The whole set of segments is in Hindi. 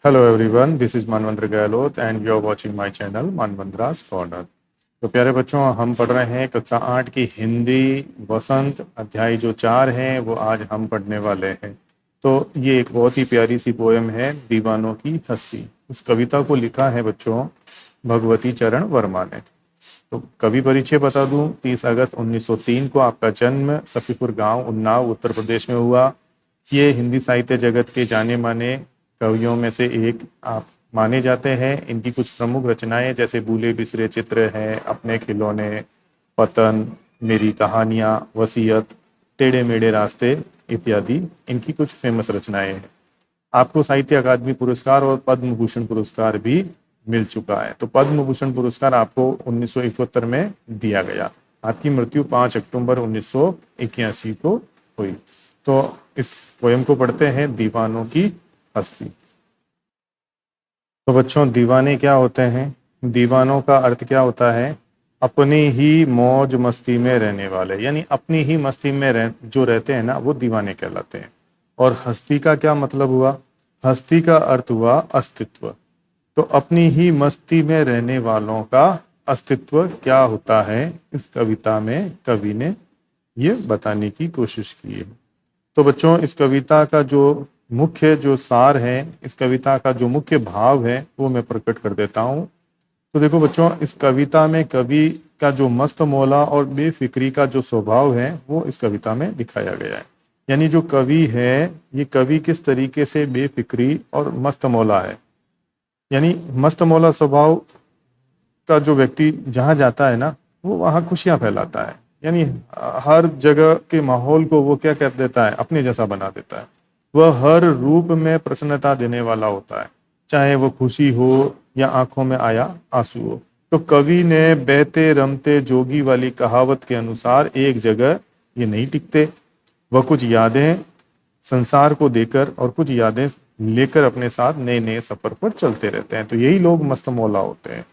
Hello everyone, this is Manvendra Gahlot and you are watching my channel Manvendra's Corner। तो प्यारे बच्चों, हम पढ़ रहे हैं कक्षा 8 की हिंदी वसंत अध्याय जो 4 है वो आज हम पढ़ने वाले हैं। तो ये एक बहुत ही प्यारी सी पोएम है, दीवानों की हस्ती। उस कविता को लिखा है बच्चों भगवती चरण वर्मा ने। तो कवि परिचय बता दूं, 30 अगस्त 1903 को आपका जन्म सफीपुर गांव उन्नाव उत्तर प्रदेश में हुआ। ये हिंदी साहित्य जगत के जाने माने कवियों में से एक आप माने जाते हैं। इनकी कुछ प्रमुख रचनाएं जैसे भूले बिसरे चित्र हैं, अपने खिलौने, पतन, मेरी कहानियां, वसीयत, टेढ़े मेढ़े रास्ते इत्यादि इनकी कुछ फेमस रचनाएं हैं। आपको साहित्य अकादमी पुरस्कार और पद्म भूषण पुरस्कार भी मिल चुका है। तो पद्म भूषण पुरस्कार आपको 1971 में दिया गया। आपकी मृत्यु 5 अक्टूबर 1981 को हुई। तो इस पोयम को पढ़ते हैं, दीवानों की हस्ती। तो बच्चों, दीवाने क्या होते हैं? दीवानों का अर्थ क्या होता है? अपनी ही मौज मस्ती में रहने वाले, यानी अपनी ही मस्ती में जो रहते हैं ना, वो दीवाने कहलाते हैं। और हस्ती का क्या मतलब हुआ? हस्ती का अर्थ हुआ अस्तित्व। तो अपनी ही मस्ती में रहने वालों का अस्तित्व क्या होता है, इस कविता में कवि ने ये बताने की कोशिश की है। तो बच्चों, इस कविता का जो मुख्य जो सार है, इस कविता का जो मुख्य भाव है वो मैं प्रकट कर देता हूँ। तो देखो बच्चों, इस कविता में कवि का जो मस्त मौला और बेफिक्री का जो स्वभाव है वो इस कविता में दिखाया गया है। यानी जो कवि है, ये कवि किस तरीके से बेफिक्री और मस्त मौला है। यानी मस्त मौला स्वभाव का जो व्यक्ति जहाँ जाता है ना, वो वहाँ खुशियाँ फैलाता है। यानी हर जगह के माहौल को वो क्या कर देता है, अपने जैसा बना देता है। वह हर रूप में प्रसन्नता देने वाला होता है, चाहे वो खुशी हो या आंखों में आया आंसू हो। तो कवि ने बहते रमते जोगी वाली कहावत के अनुसार एक जगह ये नहीं टिकते। वह कुछ यादें संसार को देकर और कुछ यादें लेकर अपने साथ नए नए सफर पर चलते रहते हैं। तो यही लोग मस्त मौला होते हैं।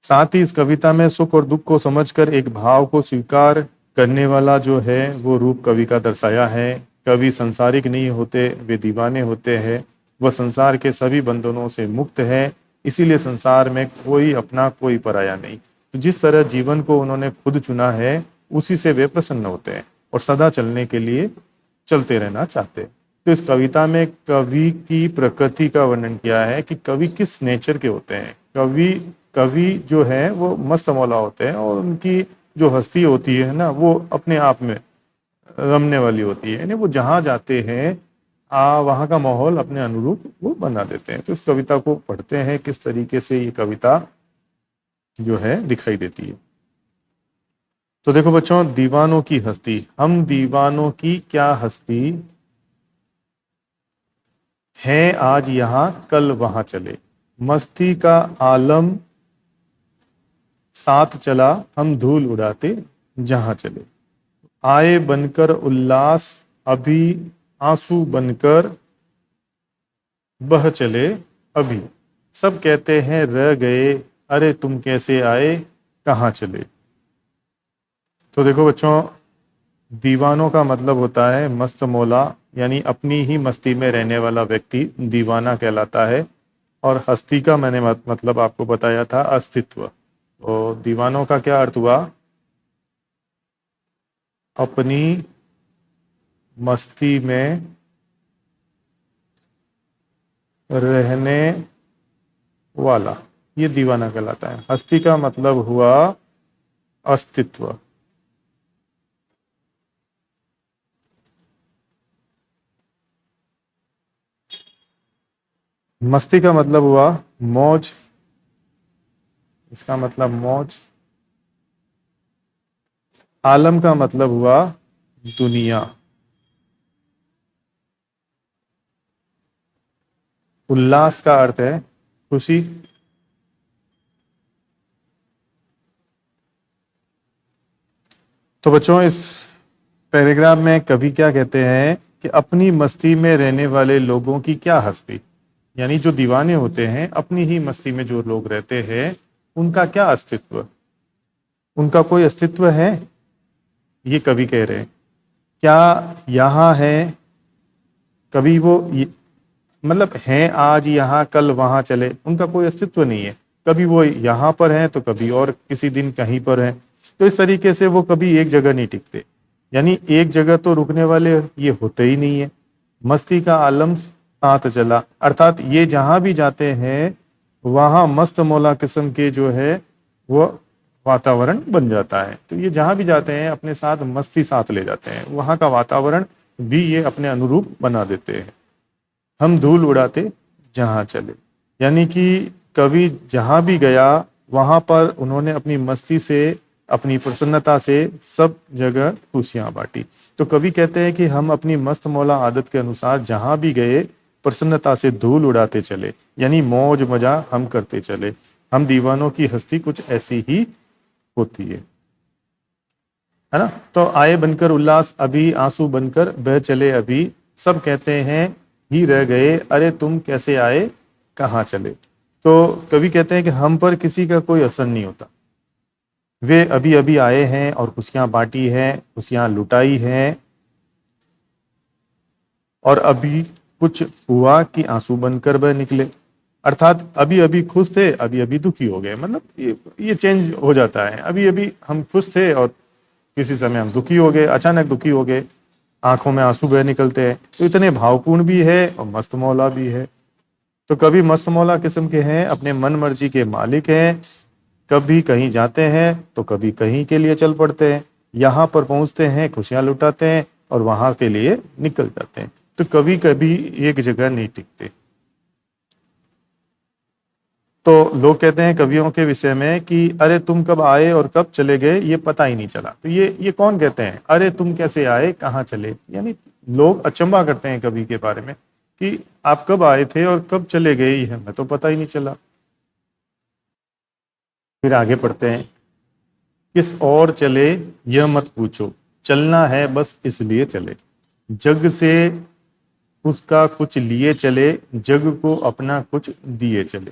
साथ ही इस कविता में सुख और दुख को समझकर एक भाव को स्वीकार करने वाला जो है वो रूप कवि का दर्शाया है। कवि संसारिक नहीं होते, वे दीवाने होते हैं। वह संसार के सभी बंधनों से मुक्त है, इसीलिए संसार में कोई अपना कोई पराया नहीं। तो जिस तरह जीवन को उन्होंने खुद चुना है, उसी से वे प्रसन्न होते हैं और सदा चलने के लिए चलते रहना चाहते हैं। तो इस कविता में कवि की प्रकृति का वर्णन किया है कि कवि किस नेचर के होते हैं। कवि जो है वो मस्त मौला होते हैं और उनकी जो हस्ती होती है ना, वो अपने आप में रमने वाली होती है। यानी वो जहाँ जाते हैं वहाँ का माहौल अपने अनुरूप वो बना देते हैं। तो इस कविता को पढ़ते हैं किस तरीके से ये कविता जो है दिखाई देती है। तो देखो बच्चों, दीवानों की हस्ती। हम दीवानों की क्या हस्ती है, आज यहाँ कल वहां चले। मस्ती का आलम साथ चला, हम धूल उड़ाते जहां चले। आए बनकर उल्लास, अभी आंसू बनकर बह चले अभी। सब कहते हैं रह गए, अरे तुम कैसे आए, कहाँ चले। तो देखो बच्चों, दीवानों का मतलब होता है मस्त मौला, यानी अपनी ही मस्ती में रहने वाला व्यक्ति दीवाना कहलाता है। और हस्ती का मैंने मतलब आपको बताया था अस्तित्व। तो दीवानों का क्या अर्थ हुआ? अपनी मस्ती में रहने वाला, ये दीवाना कहलाता है। हस्ती का मतलब हुआ अस्तित्व। मस्ती का मतलब हुआ मौज, इसका मतलब मौज। आलम का मतलब हुआ दुनिया। उल्लास का अर्थ है खुशी। तो बच्चों, इस पैराग्राफ में कवि क्या कहते हैं कि अपनी मस्ती में रहने वाले लोगों की क्या हस्ती, यानी जो दीवाने होते हैं, अपनी ही मस्ती में जो लोग रहते हैं, उनका क्या अस्तित्व, उनका कोई अस्तित्व है, ये कवि कह रहे हैं। क्या यहाँ है? कभी वो मतलब हैं आज यहाँ कल वहां चले, उनका कोई अस्तित्व नहीं है। कभी वो यहाँ पर हैं तो कभी और किसी दिन कहीं पर हैं। तो इस तरीके से वो कभी एक जगह नहीं टिकते, यानी एक जगह तो रुकने वाले ये होते ही नहीं है। मस्ती का आलम साथ चला, अर्थात ये जहां भी जाते हैं वहां मस्त मौला किस्म के जो है वो वातावरण बन जाता है। तो ये जहां भी जाते हैं अपने साथ मस्ती साथ ले जाते हैं, वहां का वातावरण भी ये अपने अनुरूप बना देते हैं। हम धूल उड़ाते जहां चले, यानी कि कभी जहां भी गया वहां पर उन्होंने अपनी मस्ती से, अपनी प्रसन्नता से सब जगह खुशियां बांटी। तो कभी कहते हैं कि हम अपनी मस्त मौला आदत के अनुसार जहां भी गए प्रसन्नता से धूल उड़ाते चले, यानी मौज मजा हम करते चले। हम दीवानों की हस्ती कुछ ऐसी ही होती है ना। तो आए बनकर उल्लास अभी, आंसू बनकर बह चले अभी, सब कहते हैं ही रह गए, अरे तुम कैसे आए कहाँ चले। तो कभी कहते हैं कि हम पर किसी का कोई असर नहीं होता, वे अभी अभी आए हैं और खुशियां बांटी हैं, खुशियां लुटाई हैं, और अभी कुछ हुआ कि आंसू बनकर बह निकले। अर्थात अभी अभी खुश थे, अभी अभी दुखी हो गए। मतलब ये चेंज हो जाता है, अभी अभी हम खुश थे और किसी समय हम दुखी हो गए, अचानक दुखी हो गए, आंखों में आंसू बह निकलते हैं। तो इतने भावपूर्ण भी है और मस्त मौला भी है। तो कभी मस्त मौला किस्म के हैं, अपने मन मर्जी के मालिक हैं, कभी कहीं जाते हैं तो कभी कहीं के लिए चल पड़ते हैं, यहाँ पर पहुंचते हैं खुशियां लुटाते हैं और वहां के लिए निकल जाते हैं। तो कभी कभी एक जगह नहीं टिकते। तो लोग कहते हैं कवियों के विषय में कि अरे तुम कब आए और कब चले गए ये पता ही नहीं चला। तो ये कौन कहते हैं, अरे तुम कैसे आए कहाँ चले, यानी लोग अचंभा करते हैं कवि के बारे में कि आप कब आए थे और कब चले गए, ये हमें तो पता ही नहीं चला। फिर आगे पढ़ते हैं, किस और चले यह मत पूछो, चलना है बस इसलिए चले, जग से उसका कुछ लिए चले, जग को अपना कुछ दिए चले।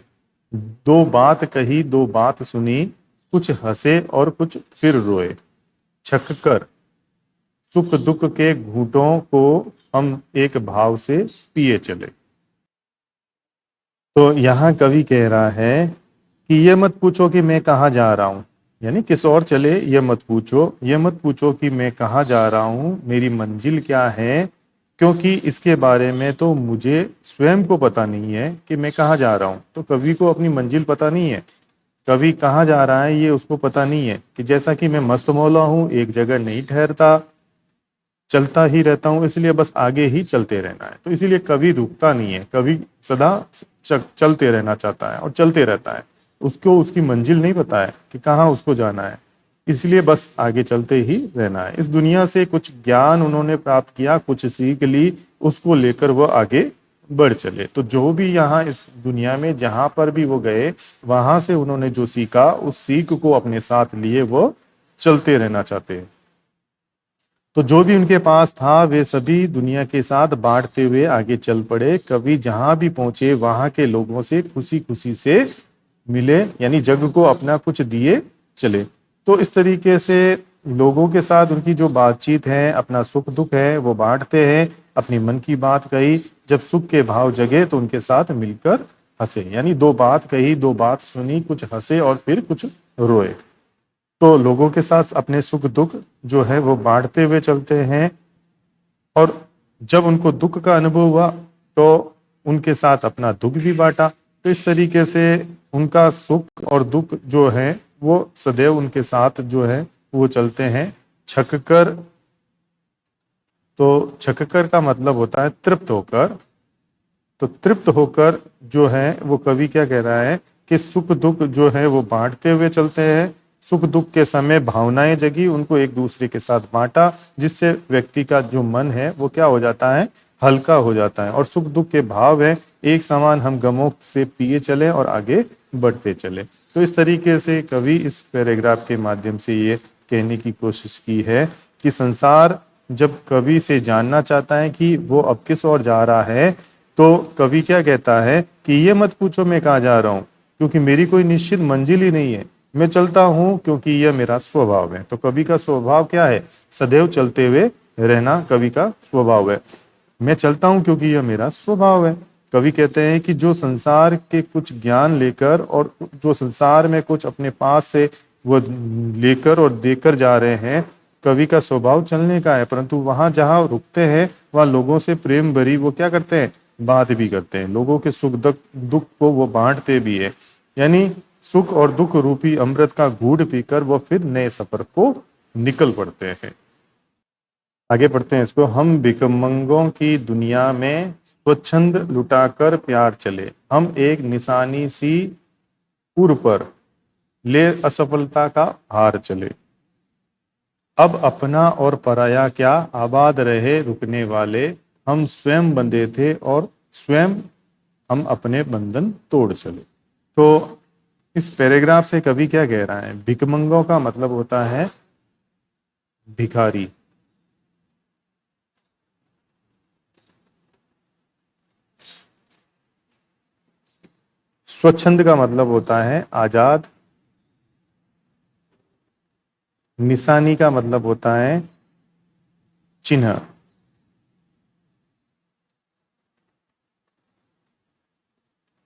दो बात कही दो बात सुनी, कुछ हंसे और कुछ फिर रोए, छक कर सुख दुख के घूंटों को हम एक भाव से पिए चले। तो यहाँ कवि कह रहा है कि ये मत पूछो कि मैं कहाँ जा रहा हूँ, यानी किस और चले ये मत पूछो, ये मत पूछो कि मैं कहाँ जा रहा हूँ, मेरी मंजिल क्या है, क्योंकि इसके बारे में तो मुझे स्वयं को पता नहीं है कि मैं कहाँ जा रहा हूँ। तो कवि को अपनी मंजिल पता नहीं है, कवि कहाँ जा रहा है ये उसको पता नहीं है। कि जैसा कि मैं मस्त मौला हूँ, एक जगह नहीं ठहरता, चलता ही रहता हूँ, इसलिए बस आगे ही चलते रहना है। तो इसीलिए कवि रुकता नहीं है, कवि सदा चलते रहना चाहता है और चलते रहता है। उसको उसकी मंजिल नहीं पता है कि कहाँ उसको जाना है, इसलिए बस आगे चलते ही रहना है। इस दुनिया से कुछ ज्ञान उन्होंने प्राप्त किया, कुछ सीख ली, उसको लेकर वह आगे बढ़ चले। तो जो भी यहाँ इस दुनिया में जहां पर भी वो गए, वहां से उन्होंने जो सीखा उस सीख को अपने साथ लिए वो चलते रहना चाहते हैं। तो जो भी उनके पास था वे सभी दुनिया के साथ बांटते हुए आगे चल पड़े। कभी जहां भी पहुंचे वहां के लोगों से खुशी खुशी से मिले, यानी जग को अपना कुछ दिए चले। तो इस तरीके से लोगों के साथ उनकी जो बातचीत है, अपना सुख दुख है वो बांटते हैं, अपनी मन की बात कही, जब सुख के भाव जगे तो उनके साथ मिलकर हंसे, यानी दो बात कही दो बात सुनी, कुछ हंसे और फिर कुछ रोए। तो लोगों के साथ अपने सुख दुख जो है वो बांटते हुए चलते हैं, और जब उनको दुख का अनुभव हुआ तो उनके साथ अपना दुख भी बांटा। तो इस तरीके से उनका सुख और दुख जो है वो सदैव उनके साथ जो है वो चलते हैं। छककर, तो छककर का मतलब होता है तृप्त होकर। तो तृप्त होकर जो है वो कवि क्या कह रहा है कि सुख दुख जो है वो बांटते हुए चलते हैं। सुख दुख के समय भावनाएं जगी, उनको एक दूसरे के साथ बांटा, जिससे व्यक्ति का जो मन है वो क्या हो जाता है, हल्का हो जाता है। और सुख दुख के भाव है एक समान, हम गमों से पिए चले और आगे बढ़ते चले। तो इस तरीके से कवि इस पैराग्राफ के माध्यम से ये कहने की कोशिश की है कि संसार जब कवि से जानना चाहता है कि वो अब किस ओर जा रहा है, तो कवि क्या कहता है कि ये मत पूछो मैं कहाँ जा रहा हूँ, क्योंकि मेरी कोई निश्चित मंजिल ही नहीं है, मैं चलता हूँ क्योंकि यह मेरा स्वभाव है। तो कवि का स्वभाव क्या है, सदैव चलते हुए रहना कवि का स्वभाव है। मैं चलता हूँ क्योंकि यह मेरा स्वभाव है। कवि कहते हैं कि जो संसार के कुछ ज्ञान लेकर और जो संसार में कुछ अपने पास से वो लेकर और देकर जा रहे हैं, कवि का स्वभाव चलने का है, परंतु वहां जहां रुकते हैं वहां लोगों से प्रेम भरी वो क्या करते हैं, बात भी करते हैं, लोगों के सुख दुख को वो बांटते भी है। यानी सुख और दुख रूपी अमृत का घूंट पीकर वो फिर नए सफर को निकल पड़ते हैं। आगे पढ़ते हैं इसको। हम भिखमंगों की दुनिया में स्वच्छंद लुटाकर प्यार चले, हम एक निशानी सी उर पर ले असफलता का हार चले। अब अपना और पराया क्या, आबाद रहे रुकने वाले, हम स्वयं बंधे थे और स्वयं हम अपने बंधन तोड़ चले। तो इस पैराग्राफ से कवि क्या कह रहा है, भिखमंगों का मतलब होता है भिखारी। स्वच्छंद का मतलब होता है आजाद। निशानी का मतलब होता है चिन्ह।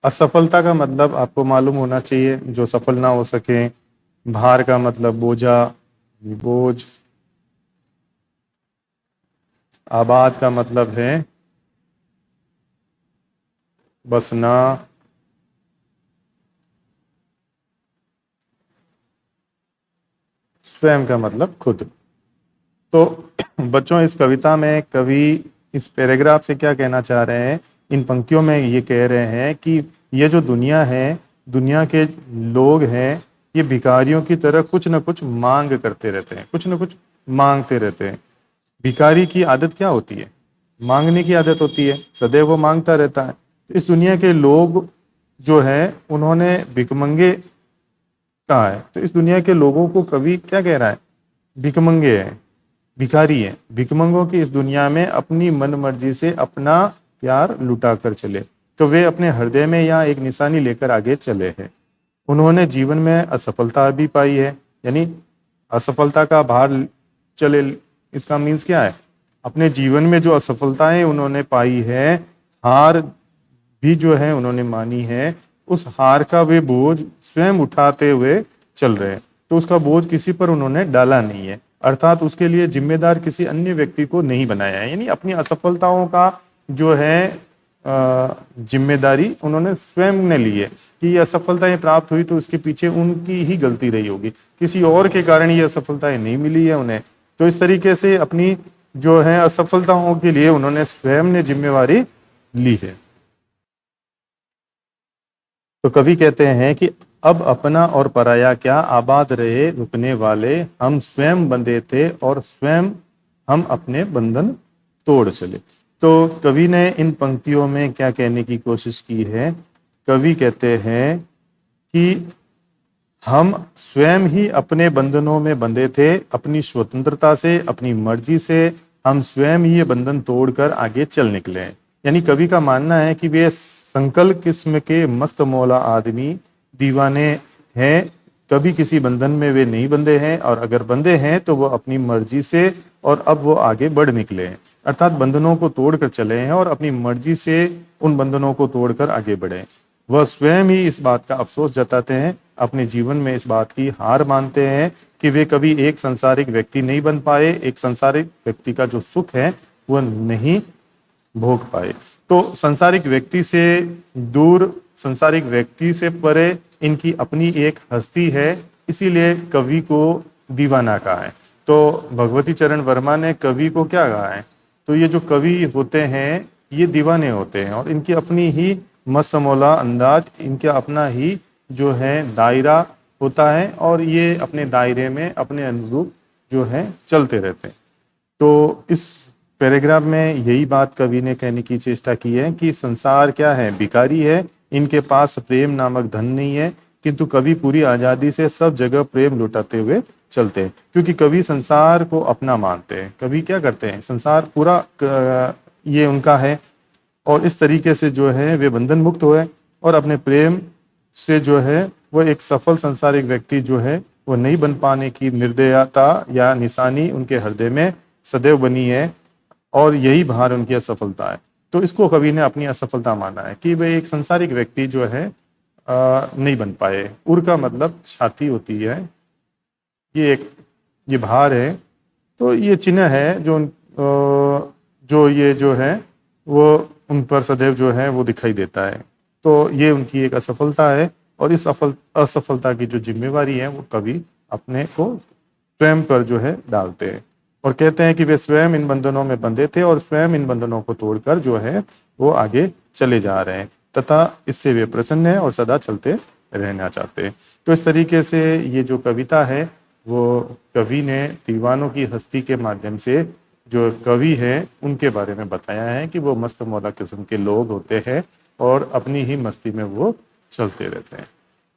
असफलता का मतलब आपको मालूम होना चाहिए, जो सफल ना हो सके। भार का मतलब बोझा, बोझ। आबाद का मतलब है बसना। स्वयं का मतलब खुद। तो बच्चों, इस कविता में कवि इस पैराग्राफ से क्या कहना चाह रहे हैं, इन पंक्तियों में ये कह रहे हैं कि ये जो दुनिया है, दुनिया के लोग हैं, ये भिखारियों की तरह कुछ ना कुछ मांग करते रहते हैं, कुछ ना कुछ मांगते रहते हैं। भिखारी की आदत क्या होती है, मांगने की आदत होती है, सदैव वो मांगता रहता है। इस दुनिया के लोग जो है उन्होंने भिखमंगे कहा है। तो इस दुनिया के लोगों को कवि क्या कह रहा है, भिखमंगे हैं, भिखारी हैं। भिखमंगों की इस दुनिया में अपनी मन मर्जी से अपना प्यार लुटा कर चले, तो वे अपने हृदय में यहाँ एक निशानी लेकर आगे चले हैं। उन्होंने जीवन में असफलता भी पाई है, यानी असफलता का भार चले, इसका मीन्स क्या है, अपने जीवन में जो असफलताएं उन्होंने पाई है, हार भी जो है उन्होंने मानी है, उस हार का वे बोझ स्वयं उठाते हुए चल रहे हैं। तो उसका बोझ किसी पर उन्होंने डाला नहीं है, अर्थात उसके लिए जिम्मेदार किसी अन्य व्यक्ति को नहीं बनाया है। यानी अपनी असफलताओं का जो है जिम्मेदारी उन्होंने स्वयं ने ली है कि ये असफलताएं प्राप्त हुई तो उसके पीछे उनकी ही गलती रही होगी, किसी और के कारण ये असफलताएं नहीं मिली है उन्हें। तो इस तरीके से अपनी जो है असफलताओं के लिए उन्होंने स्वयं ने जिम्मेवारी ली है। तो कवि कहते हैं कि अब अपना और पराया क्या, आबाद रहे रुकने वाले, हम स्वयं बंधे थे और स्वयं हम अपने बंधन तोड़ चले। तो कवि ने इन पंक्तियों में क्या कहने की कोशिश की है, कवि कहते हैं कि हम स्वयं ही अपने बंधनों में बंधे थे, अपनी स्वतंत्रता से, अपनी मर्जी से हम स्वयं ही ये बंधन तोड़कर आगे चल निकले हैं। यानी कवि का मानना है कि वे संकल किस्म के मस्त मौला आदमी दीवाने हैं, कभी किसी बंधन में वे नहीं बंधे हैं, और अगर बंधे हैं तो वो अपनी मर्जी से, और अब वो आगे बढ़ निकले हैं, अर्थात बंधनों को तोड़कर चले हैं और अपनी मर्जी से उन बंधनों को तोड़कर आगे बढ़े। वह स्वयं ही इस बात का अफसोस जताते हैं, अपने जीवन में इस बात की हार मानते हैं कि वे कभी एक संसारिक व्यक्ति नहीं बन पाए, एक संसारिक व्यक्ति का जो सुख है वह नहीं भोग पाए। तो संसारिक व्यक्ति से दूर, संसारिक व्यक्ति से परे इनकी अपनी एक हस्ती है, इसीलिए कवि को दीवाना कहा है। तो भगवती चरण वर्मा ने कवि को क्या कहा है, तो ये जो कवि होते हैं ये दीवाने होते हैं और इनकी अपनी ही मस्त मौला अंदाज, इनका अपना ही जो है दायरा होता है और ये अपने दायरे में अपने अनुरूप जो है चलते रहते हैं। तो इस पैराग्राफ में यही बात कवि ने कहने की चेष्टा की है कि संसार क्या है, भिखारी है, इनके पास प्रेम नामक धन नहीं है, किंतु कवि पूरी आजादी से सब जगह प्रेम लुटाते हुए चलते हैं, क्योंकि कवि संसार को अपना मानते हैं। कवि क्या करते हैं, संसार पूरा ये उनका है और इस तरीके से जो है वे बंधन मुक्त हुए और अपने प्रेम से जो है वह एक सफल संसारिक व्यक्ति जो है वो नहीं बन पाने की निर्दयता या निशानी उनके हृदय में सदैव बनी है और यही भार उनकी असफलता है। तो इसको कवि ने अपनी असफलता माना है कि वह एक संसारिक व्यक्ति जो है नहीं बन पाए। उर का मतलब छाती होती है, ये भार है, तो ये चिन्ह है जो ये जो है वो उन पर सदैव जो है वो दिखाई देता है। तो ये उनकी एक असफलता है और इस असफलता की जो जिम्मेवारी है वो कवि अपने को स्वयं पर जो है डालते हैं और कहते हैं कि वे स्वयं इन बंधनों में बंधे थे और स्वयं इन बंधनों को तोड़कर जो है वो आगे चले जा रहे हैं तथा इससे वे प्रसन्न है और सदा चलते रहना चाहते हैं। तो इस तरीके से ये जो कविता है वो कवि ने दीवानों की हस्ती के माध्यम से जो कवि हैं उनके बारे में बताया है कि वो मस्त मौला किस्म के लोग होते हैं और अपनी ही मस्ती में वो चलते रहते हैं।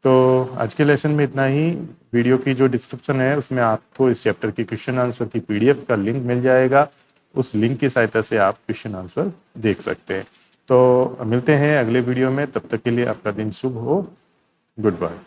तो आज के लेसन में इतना ही। वीडियो की जो डिस्क्रिप्शन है उसमें आपको इस चैप्टर की क्वेश्चन आंसर की पीडीएफ का लिंक मिल जाएगा। उस लिंक की सहायता से आप क्वेश्चन आंसर देख सकते हैं। तो मिलते हैं अगले वीडियो में, तब तक के लिए आपका दिन शुभ हो। Good bye.